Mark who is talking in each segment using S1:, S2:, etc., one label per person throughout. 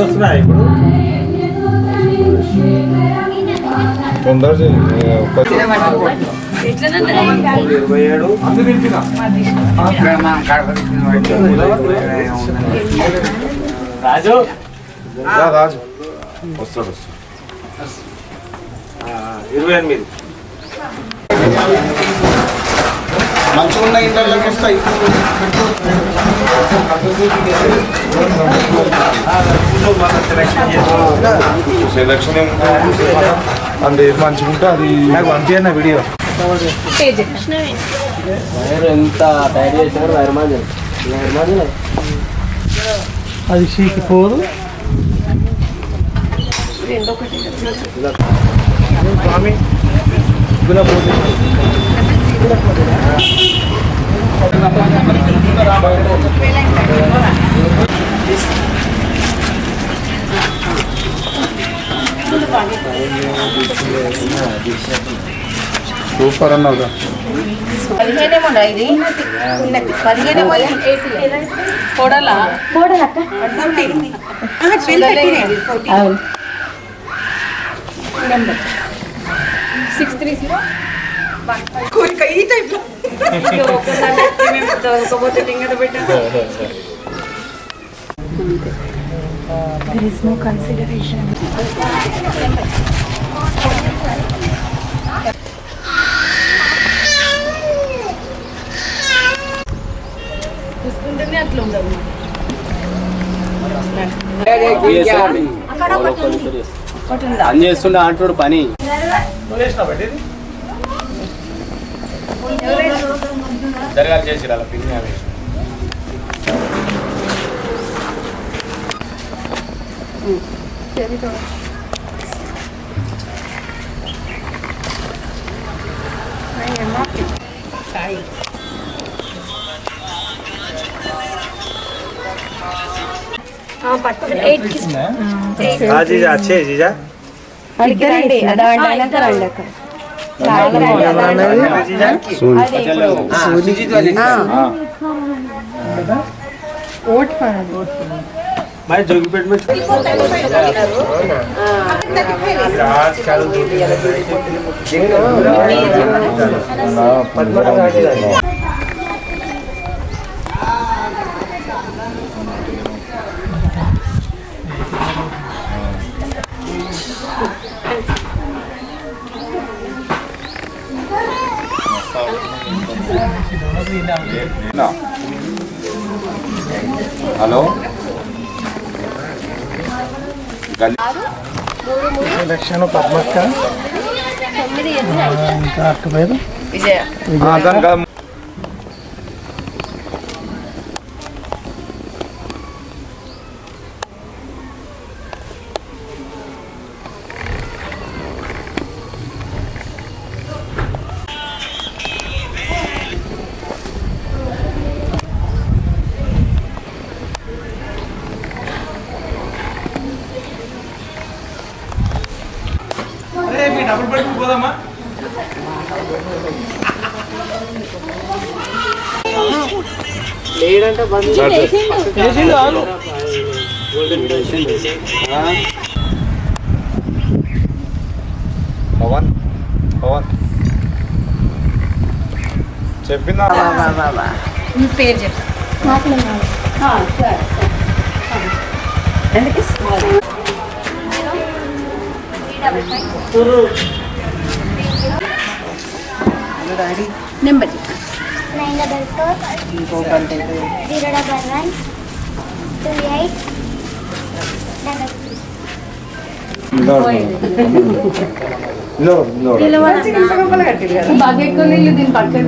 S1: వస్తున్నాయి ఇప్పుడు
S2: తొందర
S1: 27 రాజు
S2: రాజు వస్తాడు
S1: 28
S2: మంచిగా ఉన్న ఇంటర్లోకి వస్తాయి సెలక్షన్ అంటే ఏది మంచిగా ఉంటే అది నాకు పంపించండి వీడియో
S1: ఎంత తయారు చేశారు వైర్ మాదిరి
S3: అది షీకి పోదు
S1: స్వామి
S2: సూపర్ అన్నావుగా
S4: 15 ఇది 15 కోడలా కోడలక్క నెంబర్ 630 కోరిక ఈ టైప్ లో ఒకసారి మేము దొరకకపోతే టింగట పెట్టాం there is no consideration తీసుకుంటేనే అట్లా ఉండదు
S1: పని చేస్తుండే అంటుడు పని జరగాలి చేసి అలా పిన్ని అవి जीजा अच्छे जीजा मैं जोगीपेट में
S2: హలో
S3: లక్షణ పద్మక్క ఇంకా అక్క పేరు
S4: విజయ
S1: డబుల్ బెడ్ పోదామా లేదంటే బంద్
S2: పవన్ పవన్ చెప్పిందా
S4: మీ పేరు చెప్పు నెంబర్
S2: 998
S4: బాగా ఎక్కువ దీని పక్కన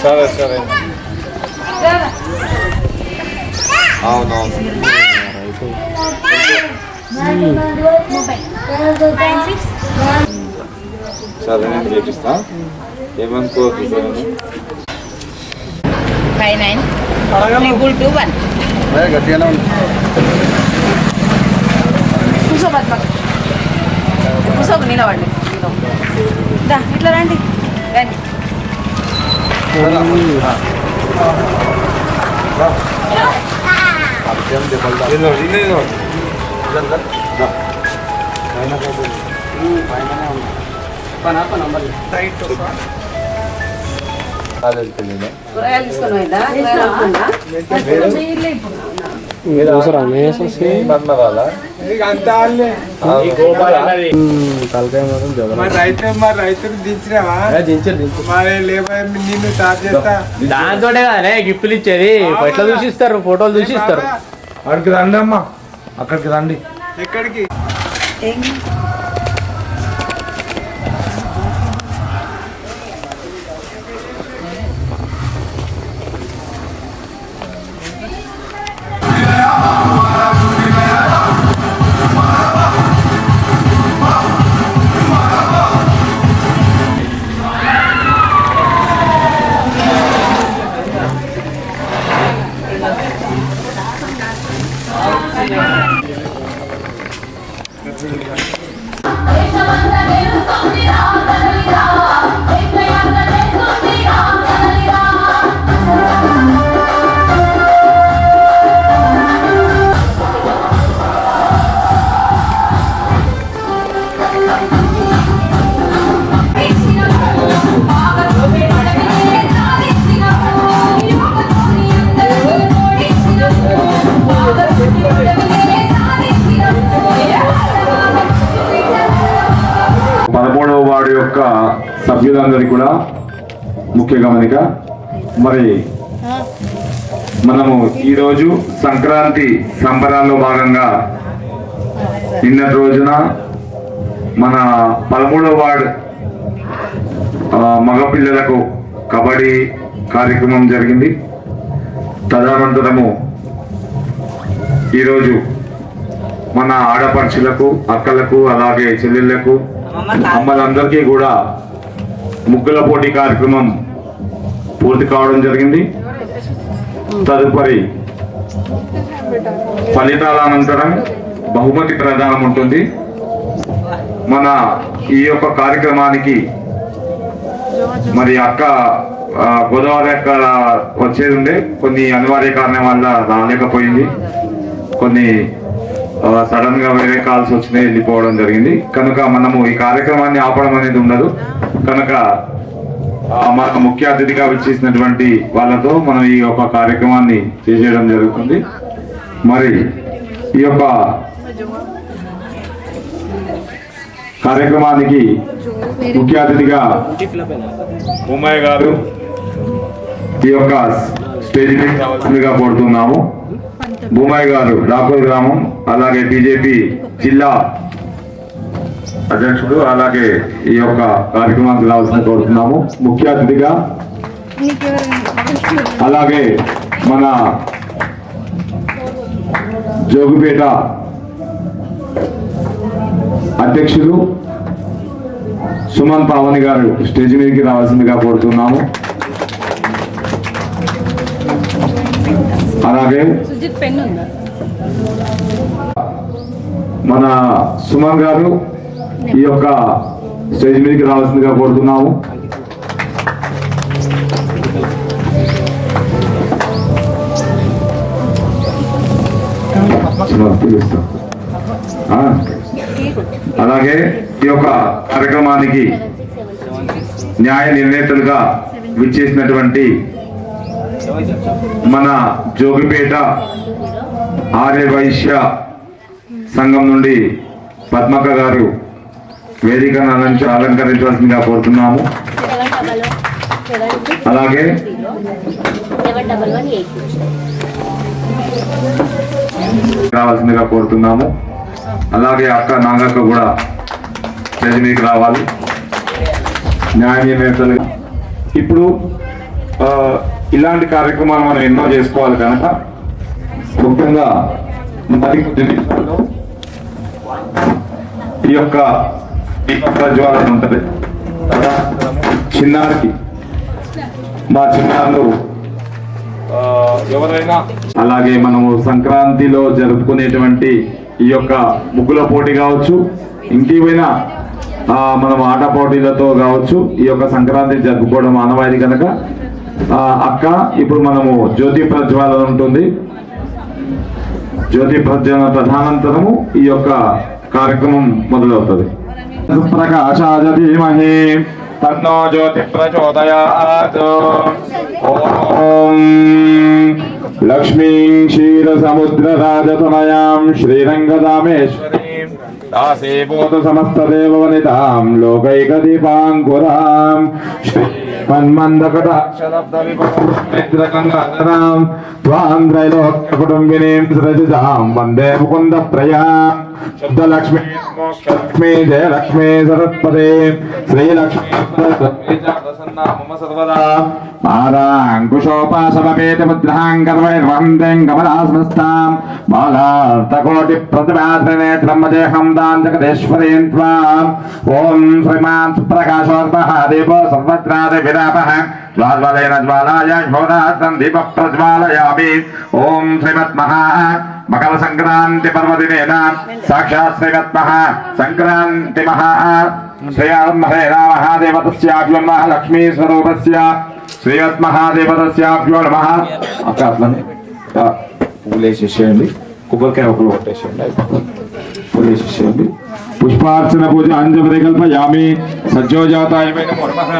S2: సరే సరే అవునవును సరే నేను చేపిస్తా ఏమనుకోవద్దు
S4: 59 221
S2: గట్టిగానే ఉంది
S4: కూర్చో పద్మక్క కూర్చో నిలవండి దా ఇట్లా రండి రండి కూరగాయలు తీసుకొని పోయిందా
S2: రైతులు దించినావా మరి నిన్ను స్టార్ట్ చేస్తా
S5: దాంతోటే కదా గిఫ్ట్లు ఇచ్చేది ఎట్లా చూసిస్తారు ఫోటోలు చూసిస్తారు.
S2: అక్కడికి రండి అమ్మా, అక్కడికి రండి. ఎక్కడికి?
S6: వాడి యొక్క సభ్యులందరికీ కూడా ముఖ్య గమనిక. మరి మనము ఈరోజు సంక్రాంతి సంబరాల్లో భాగంగా నిన్నటి రోజున మన 13వ వార్డ్ మగపిల్లలకు కబడ్డీ కార్యక్రమం జరిగింది. తదనంతరము ఈరోజు మన ఆడపడుచులకు, అక్కలకు, అలాగే చెల్లెళ్లకు, అమ్మలందరికీ కూడా ముగ్గుల పోటీ కార్యక్రమం పూర్తి కావడం జరిగింది. తదుపరి ఫలితాల అనంతరం బహుమతి ప్రదానం ఉంటుంది. మన ఈ యొక్క కార్యక్రమానికి మరి అక్క గోదావరి అక్క వచ్చేది ఉండే, కొన్ని అనివార్య కారణం వల్ల రాలేకపోయింది. కొన్ని సడన్ గా వేరే కాల్స్ వచ్చినాయి, వెళ్ళిపోవడం జరిగింది. కనుక మనము ఈ కార్యక్రమాన్ని ఆపడం అనేది ఉండదు. కనుక మన ముఖ్య అతిథిగా విచ్చేసినటువంటి వాళ్ళతో మనం ఈ యొక్క కార్యక్రమాన్ని చేసేయడం జరుగుతుంది. మరి ఈ యొక్క కార్యక్రమానికి ముఖ్య అతిథిగా ఉమ్మయ్య గారు ఈ యొక్క స్టేజ్ మీద కోరుతున్నాము. భూమయ్య గారు రాకూర్ గ్రామం, అలాగే బీజేపీ జిల్లా అధ్యక్షుడు, అలాగే ఈ యొక్క కార్యక్రమానికి రావాల్సిన కోరుతున్నాము. ముఖ్య అతిథిగా అలాగే మన జోగుపేట అధ్యక్షుడు సుమన్ పావని గారు స్టేజ్ మీదకి రావాల్సిందిగా కోరుతున్నాము. అలాగే మన సుమన్ గారు ఈ యొక్క స్టేజ్ మీదకి రావాల్సిందిగా కోరుతున్నాము. అలాగే ఈ యొక్క కార్యక్రమానికి న్యాయ నిర్ణేతలుగా విచ్చేసినటువంటి మన జోగిపేట ఆర్య వైశ్య సంఘం నుండి పద్మక్క గారు వేదికను అలంకరించవలసిందిగా కోరుతున్నాము. అలాగే రావాల్సిందిగా కోరుతున్నాము. అలాగే అక్క నాగక్క కూడా స్టేజ్ మీదకి రావాలి న్యాయ నిర్ణేతలుగా. ఇప్పుడు ఇలాంటి కార్యక్రమాలు మనం ఎన్నో చేసుకోవాలి కనుక ముఖ్యంగా మరికొద్ది నిమిషాల్లో ఈ యొక్క దీప ప్రజ్వాలన ఉంటుంది. చిన్నారికి మా చిన్నారులు ఎవరైనా అలాగే మనము సంక్రాంతిలో జరుపుకునేటువంటి ఈ యొక్క ముగ్గుల పోటీ కావచ్చు, ఇంకేమైనా మనం ఆట పోటీలతో కావచ్చు ఈ యొక్క సంక్రాంతి జరుపుకోవడం ఆనవాయితీ కనుక అక్క ఇప్పుడు మనము జ్యోతి ప్రజ్వాలన ఉంటుంది. జ్యోతి ప్రజ్వలన ప్రధానంతరము ఈ యొక్క కార్యక్రమం మొదలవుతుంది. ప్రకాశాయ ధీమహి తన్నో జ్యోతి ప్రచోదయాత్. ఓం లక్ష్మీం క్షీర సముద్ర రాజతనయాం శ్రీరంగదామేశ్వరీం దాసీభూత సమస్త దేవవనితాం లోకైక దీపాంకురాం శ్రీ మన్మందకటాక్షరబ్ద విభవం త్వాం త్రైలోక్య కుటుంబినీం సరసిజాం వందే ముకుంద ప్రయాం శబ్దలక్ష్మీ మోక్షలక్ష్మీ జయలక్ష్మీ సరస్వతే శ్రీలక్ష్మీ మమ సర్వదా మారాంకుశోపాసమపేతి ముద్రాం కర్వైర్వందేం కమలాసనస్తాం బాలార్తకోటి ప్రతిభాద్రనేత్రం దేహం దాంతకదేశ్వరీం త్వాం. ఓం శ్రీమాన్ సుప్రకాశోర్మహాదేవో సర్వత్రాది విరాపః జ్వాలైన జ్వాలాయ శోదాస్తం దీప ప్రజ్వాలయామి. ఓం శ్రీమద్మహా మకర సంక్రాంతి పర్వదినేన సాక్షాత్ శ్రీమద్మహా సంక్రాంతి మహా శ్రీమద్మహేనా మహాదేవతస్యాభ్యో నమః లక్ష్మీ స్వరూపస్య శ్రీమద్మహాదేవతస్యాభ్యో నమః. అక్క అట్లనే పూలేసేసేయండి, కొబ్బరికాయ ఒకరు కొట్టేసేయండి, పూలేసేసేయండి. పుష్పార్చన పూజ అంజలి కల్పయామి. సజ్జోజాతాయ నమో నమః.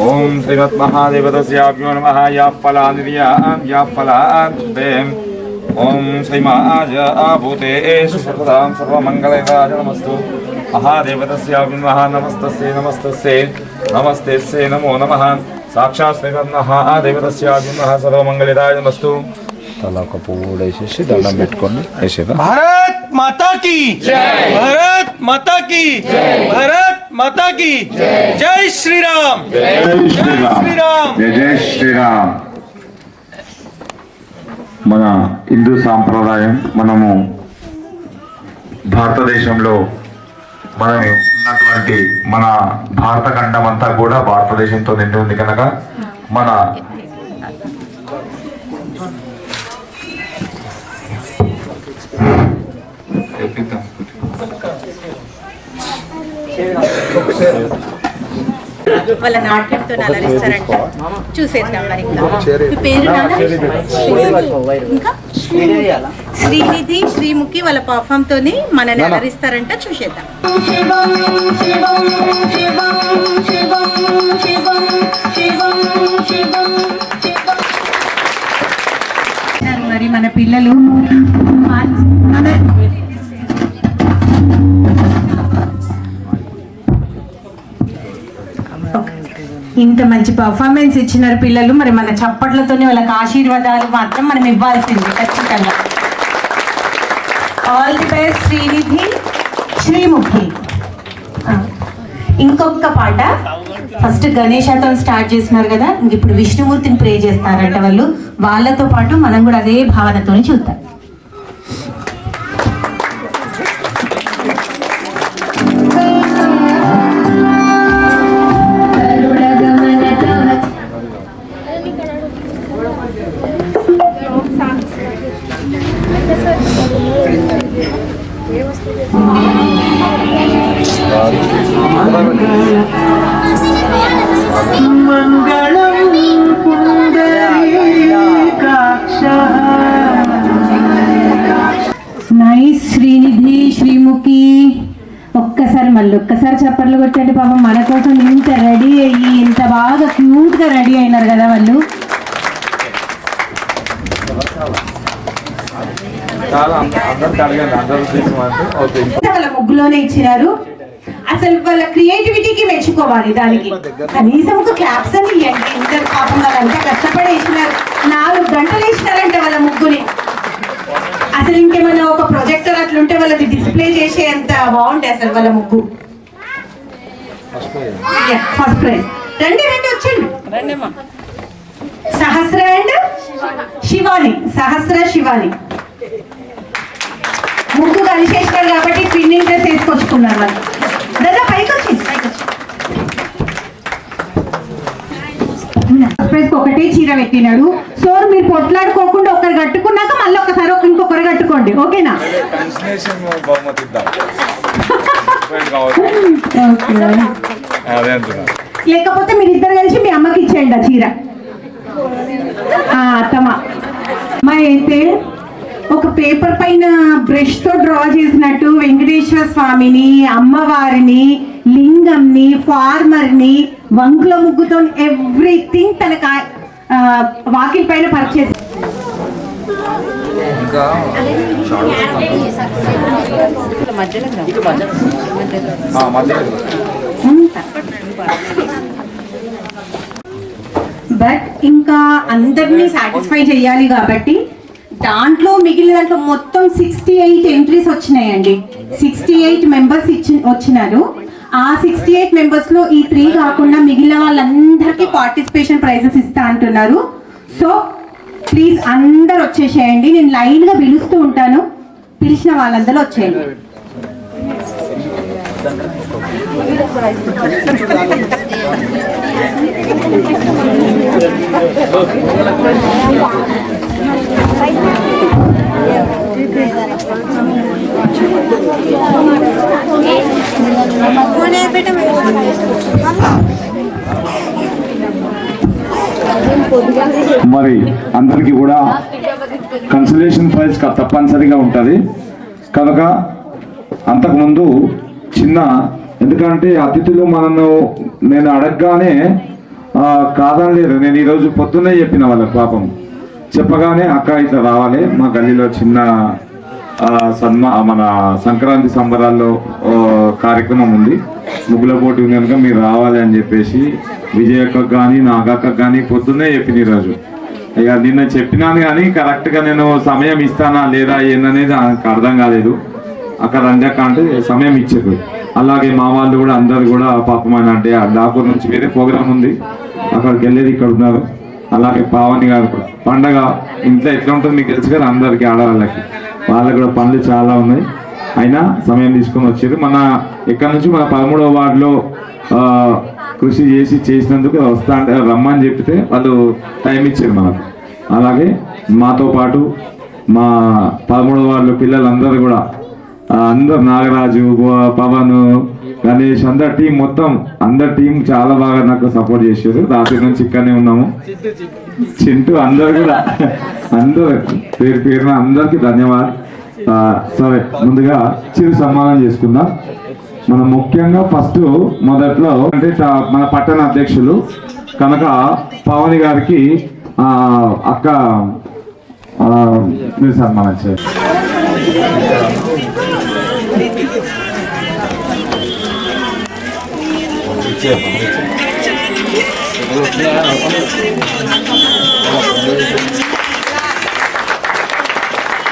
S6: ఓం శ్రీమద్మహాదేవతస్యాభ్యో నమః. Yeah ఫలానిర్యాం yeah ఫలాం. ఓం శ్రీమాజభూతేషు సర్వదాం సర్వమంగళైరాజ నమస్తు. మహాదేవతస్యాభ్యో నమః. నమస్తస్యై నమస్తస్యై నమస్తేస్యై నమో నమః. సాక్షాత్ శ్రీమద్మహాదేవతస్యాభ్యో నమః. సర్వమంగళైరాజ నమస్తు. తల ఒక పువ్వు వేసేసి దండం పెట్టుకోండి. వేసేదా?
S1: భారత్ మాతా కీ భారత్ మాతా కీ భారత్ మాతా కీ జై శ్రీరామ్
S6: జై శ్రీరామ్. జై శ్రీరామ్. మన హిందూ సాంప్రదాయం, మనము భారతదేశంలో మనం ఉన్నటువంటి మన భారత ఖండం అంతా కూడా భారతదేశంతో నిండి ఉంది కనుక మన
S7: వాళ్ళ నాట్యంతో అలరిస్తారంట. చూసేద్దాం మరి. మీ పేరు ఇంకా శ్రీనిధి శ్రీముఖి వాళ్ళ పర్ఫామ్ తోని మనని అలరిస్తారంట. చూసేద్దాం. మరి మన పిల్లలు ఇంత మంచి పర్ఫార్మెన్స్ ఇచ్చినారు పిల్లలు. మరి మన చప్పట్లతోనే వాళ్ళకి ఆశీర్వాదాలు మాత్రం మనం ఇవ్వాల్సింది ఖచ్చితంగా. All the best Srinidhi Sreemukhi. ఇంకొక పాట ఫస్ట్ గణేశతో స్టార్ట్ చేసినారు కదా, ఇప్పుడు విష్ణుమూర్తిని ప్రే చేస్తారంట వాళ్ళు. వాళ్ళతో పాటు మనం కూడా అదే భావనతో చూద్దాం. నైస్ శ్రీనిధి శ్రీముఖి. ఒక్కసారి చప్పట్లు కొట్టండి. పాపం మన కోసం ఇంత రెడీ అయ్యి ఇంత బాగా క్యూట్ గా రెడీ అయినారు కదా వాళ్ళు. వాళ్ళ ముగ్గులోనే ఇచ్చినారు. అసలు వాళ్ళ క్రియేటివిటీకి మెచ్చుకోవాలి. దానికి కనీసం ఒక క్లాప్స్ అని ఇవ్వండి. ఇంటర్ పాపం వాళ్ళంతా కష్టపడి వేసినారు. 4 గంటలు వేసినారంటే వాళ్ళ ముగ్గుని. అసలు ఇంకేమైనా ఒక ప్రొజెక్టర్ అట్లుంటే వాళ్ళది డిస్ప్లే చేసే అంత బాగుంటాయి అసలు వాళ్ళ ముగ్గు. First prize. రండి రండి వచ్చండి.
S4: రండమ్మా.
S7: సహస్ర అండ్ శివాని, సహస్ర శివాని ముగ్గు కలిసేస్తారు కాబట్టి ట్విన్నింగ్ డ్రెస్ వేసుకొచ్చుకున్నారు వాళ్ళు. దాదా పైకి వచ్చింది, పైకి వచ్చి ఒకటే చీర పెట్టినాడు. సో మీరు పొట్లాడుకోకుండా ఒకరు కట్టుకున్నాక మళ్ళీ ఒకసారి ఇంకొకరు కట్టుకోండి, ఓకేనా?
S2: కన్సిలేషన్ బహుమతి ఇద్దాం. అదే అంటున్నా.
S7: లేకపోతే మీరిద్దరు కలిసి మీ అమ్మకి ఇచ్చేయండి ఆ చీర. అత్తమ్మ మా అయితే ఒక పేపర్ పైన బ్రష్ తో డ్రా చేసినట్టు వెంకటేశ్వర స్వామిని, అమ్మవారిని, లింగంని, ఫార్మర్ని, వంకుల ముగ్గుతో ఎవ్రీథింగ్ తన వాకిల్ పైన పర్చేస్. బట్ ఇంకా అందరినీ సాటిస్ఫై చేయాలి కాబట్టి మిగిలిన దాంట్లో మొత్తం 68 ఎంట్రీస్ వచ్చినాయండి. 68 మెంబర్స్ వచ్చినారు. ఆ 68 మెంబర్స్ లో ఈ 3 కాకుండా మిగిలిన వాళ్ళందరికీ పార్టిసిపేషన్ ప్రైజెస్ ఇస్తా అంటున్నారు. సో ప్లీజ్ అందరు వచ్చేసేయండి. నేను లైన్ గా పిలుస్తూ ఉంటాను, పిలిచిన వాళ్ళందరూ వచ్చేయండి.
S6: మరి అందరికీ కూడా కన్సలేషన్ ప్రైజ్ తప్పనిసరిగా ఉంటుంది కనుక అంతకుముందు చిన్న, ఎందుకంటే అతిథులు నేను అడగగానే కాదనలేరు. నేను ఈరోజు పొద్దున్నే చెప్పిన వాళ్ళకి, పాపం చెప్పగానే అక్క ఇట్లా రావాలి, మా గల్లీలో చిన్న మన సంక్రాంతి సంబరాల్లో కార్యక్రమం ఉంది, ముగ్గుల పోటీ ఉంది కనుక మీరు రావాలి అని చెప్పేసి విజయక్కకు కానీ నాగక్కకు కానీ పొద్దున్నే చెప్పిన ఈరోజు. ఇక నిన్న చెప్పినాను కానీ కరెక్ట్గా నేను సమయం ఇస్తానా లేదా ఏందనేది నాకు అర్థం కాలేదు. అక్కడ రంజక్క అంటే సమయం ఇచ్చారు. అలాగే మా వాళ్ళు కూడా అందరు కూడా పాపమైన అంటే డాకూర్ నుంచి వేరే ప్రోగ్రామ్ ఉంది, అక్కడికి వెళ్ళేది ఇక్కడ ఉన్నారు. అలాగే పావని గారు కూడా పండగ ఇంట్లో ఎట్లా ఉంటుంది మీకు తెలుసు కదా, అందరికీ ఆడవాళ్ళకి వాళ్ళకి కూడా పనులు చాలా ఉన్నాయి, అయినా సమయం తీసుకొని వచ్చారు. ఇక్కడ నుంచి మన 13వ వార్డులో కృషి చేసినందుకు వస్తా అంటే రమ్మని చెప్తే వాళ్ళు టైం ఇచ్చారు మనకు. అలాగే మాతో పాటు మా 13వ వార్డులో పిల్లలందరూ కూడా అందరు నాగరాజు, పవన్, గణేష్ అందరు టీం మొత్తం అందరు టీం చాలా బాగా నాకు సపోర్ట్ చేశారు. రాత్రి నుంచి ఇక్కడనే ఉన్నాము. చింటూ అందరు కూడా అందరు పేరున అందరికి ధన్యవాదాలు. సరే, ముందుగా చిరు సన్మానం చేసుకుందాం. మనం ముఖ్యంగా ఫస్ట్ మొదట్లో అంటే మన పట్టణ అధ్యక్షులు కనుక పవని గారికి అక్క మీరు సన్మానం చేయాలి.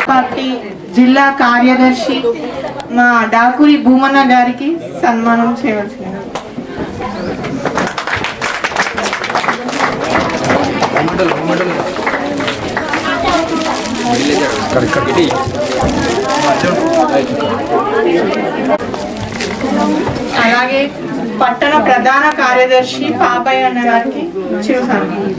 S8: పార్టీ జిల్లా కార్యదర్శి మా డాకూరి భూమన్న గారికి సన్మానం చేయవలసింది. అలాగే పట్టణ ప్రధాన కార్యదర్శి పాపయ్య అన్న గారికి చిరు సన్మానం.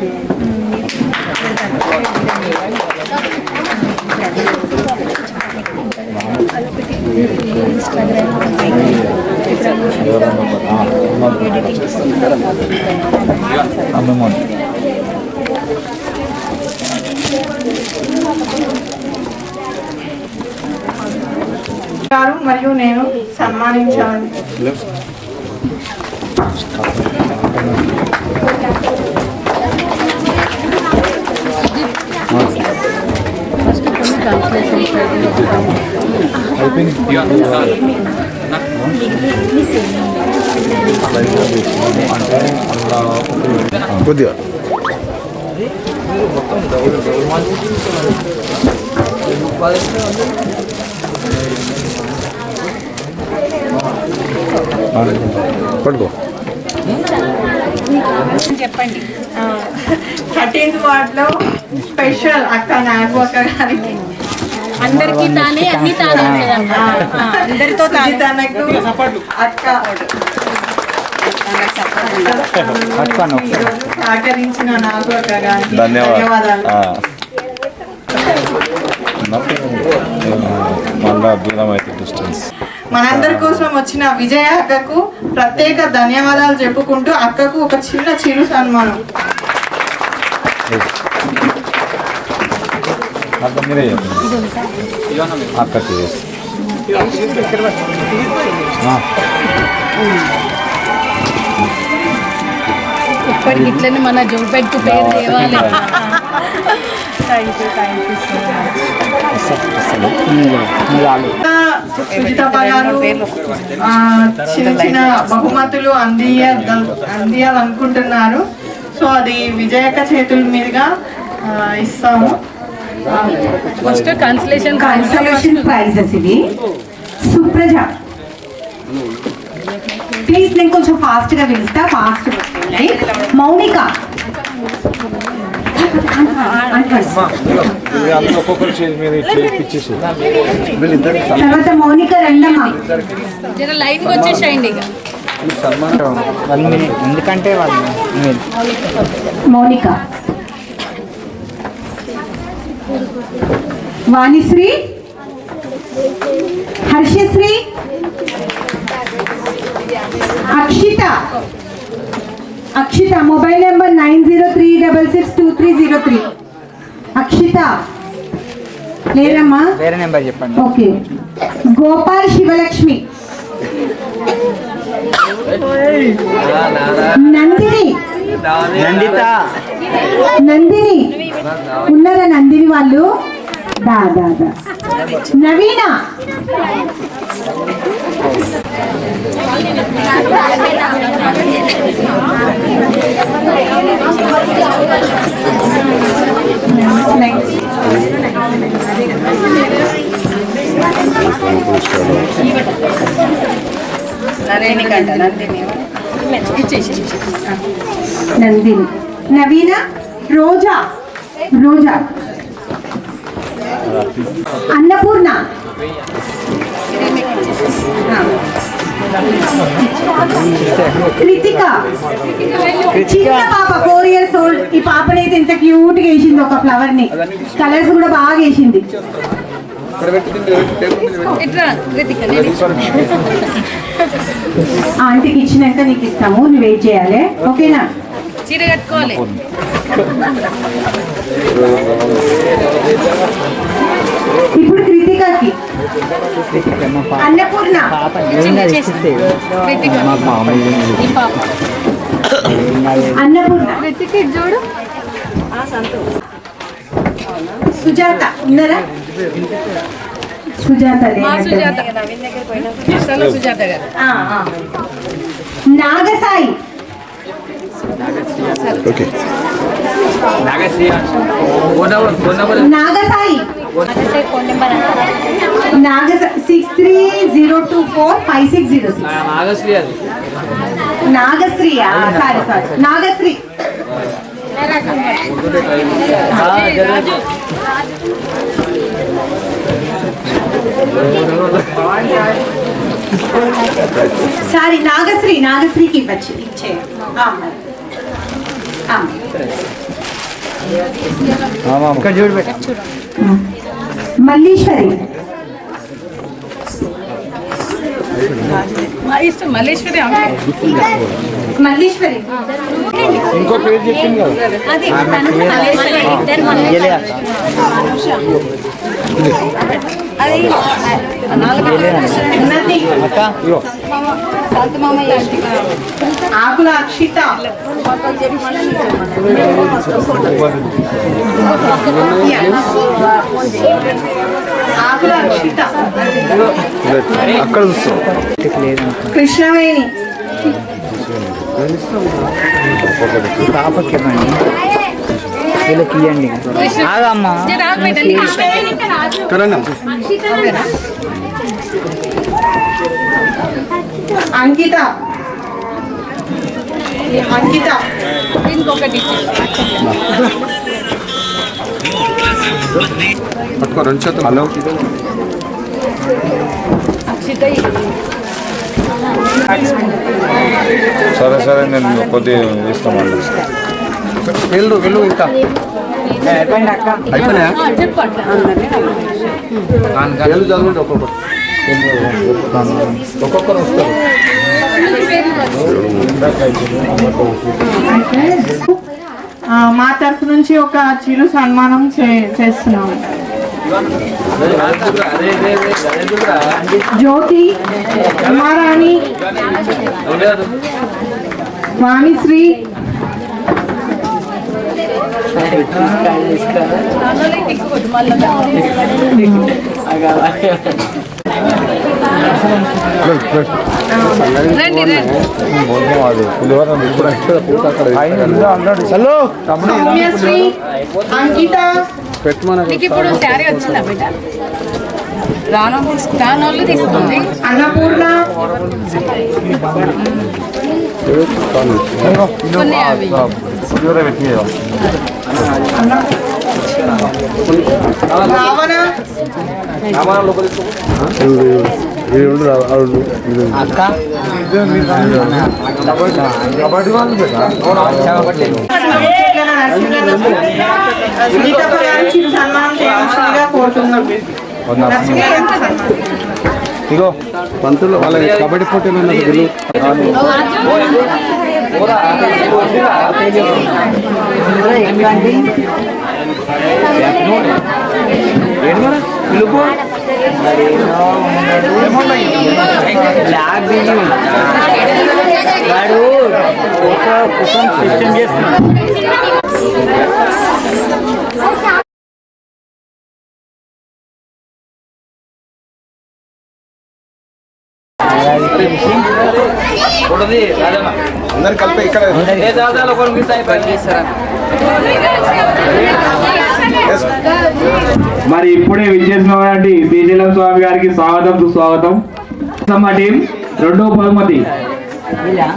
S8: గారు మరియు నేను సన్మానించాలి.
S2: కొద్దిగా పడుకో.
S4: చెప్పండి.
S8: 13th వార్డ్లో స్పెషల్ అక్క నాగు అక్క గారికి
S4: అందరికీ తానే అన్ని తానే అందరితో
S8: తనకు అక్క ఈరోజు సహకరించిన నాగు అక్క గారికి ధన్యవాదాలు. మనందరి కోసం వచ్చిన విజయ అక్కకు ప్రత్యేక ధన్యవాదాలు చెప్పుకుంటూ అక్కకు ఒక చిన్న చిరు సన్మానం.
S4: ఇప్పటికి ఇట్లనే మన జోబెట్టు పేరు తేవాలి.
S8: సుజితప్ప గారు చిన్న చిన్న బహుమతులు అందియాలనుకుంటున్నారు. సో అది విజయక్క చేతుల మీదుగా ఇస్తాము.
S4: ఫస్ట్ కన్సలేషన్
S7: ప్రైజెస్ ఇవి. సుప్రజ ప్లీజ్, నేను కొంచెం ఫాస్ట్ గా పిలుస్తా, ఫాస్ట్. మౌనిక, తర్వాత మౌనిక రెండమ్మ,
S4: జర లైన్ వచ్చేసేయండి.
S5: ఎందుకంటే
S7: మౌనిక, వాణిశ్రీ, హర్షశ్రీ, అక్షిత మొబైల్ నెంబర్ 9036662303. అక్షిత లేదమ్మా,
S5: వేరే నెంబర్ చెప్పండి.
S7: ఓకే. గోపాల్ శివలక్ష్మి, నందిని, నందిని ఉన్నారా? నందిని వాళ్ళు దాదా. నవీన, నందిని, నవీన, రోజా, అన్నపూర్ణ, కృతిక, చిన్న పాప 4 years old. ఈ పాపనైతే ఎంత క్యూట్ గా వేసింది, ఒక ఫ్లవర్ ని, కలర్స్ కూడా బాగా వేసింది. ఆంటీకి ఇచ్చినాక నీకు ఇస్తాము, నువ్వు వెయిట్ చేయాలి, ఓకేనా?
S4: చీర కట్టుకోవాలి.
S7: ఇప్పుడు కృతికకి, అన్నపూర్ణ, అన్నపూర్ణ,
S4: చూడు.
S7: సుజాత ఉన్నారా? సుజాత
S4: సుజాత గారు.
S7: నాగసాయి, నాగసాయి 63024560. నాగశ్రీయా? సారీ, నాగశ్రీ. సారీ, నాగశ్రీకి ఇవ్వచ్చు, ఇచ్చే. మల్లీశ్వరి,
S4: మల్లేశ్వరి
S7: మల్లీశ్వరి,
S2: ఇంకో పేరు చెప్పింది కదా.
S8: ఆకుల అక్షిత, ఆకుల అక్షిత,
S2: అక్కడ చూస్తాం.
S8: కృష్ణవేణి,
S5: పాపకి వీళ్ళకి ఇవ్వండి. ఆగమ్మా,
S8: అంకిత, అంకిత
S4: ఇంకొకటి
S2: హలో
S4: అక్షిత
S2: సరే సరే నేను కొద్దిగా ఇస్తామండి వెళ్ళు ఇంకా అయిపోయినా చదవండి ఒక్కొక్కరు వస్తారు
S8: మా తరఫు నుంచి ఒక చిరు సన్మానం చేస్తున్నాము. జ్యోతి ఉమారాణి వాణిశ్రీ సౌమ్యశ్రీ అంకిత
S4: నీకు ఇప్పుడు శారీ వచ్చిందా బిడ్డ రానోళ్ళు తీసుకోండి
S8: అన్నపూర్ణ
S4: కొన్ని అవి
S8: భావన సునీత గారికి సన్మానం చేయాల్సిందిగా కోరుతున్నాం.
S2: ఇగో పంతులు వాళ్ళ కబడ్డీ పోటీలు ఉన్నది
S5: సిస్టమ్ చేస్తున్నాడు.
S2: అందరు కలిపి ఇక్కడ
S6: మరి ఇప్పుడే విచ్చేసినటువంటి శ్రీశైలం స్వామి గారికి స్వాగతం సుస్వాగతం. మా టీం రెండో బహుమతి
S4: ఇలా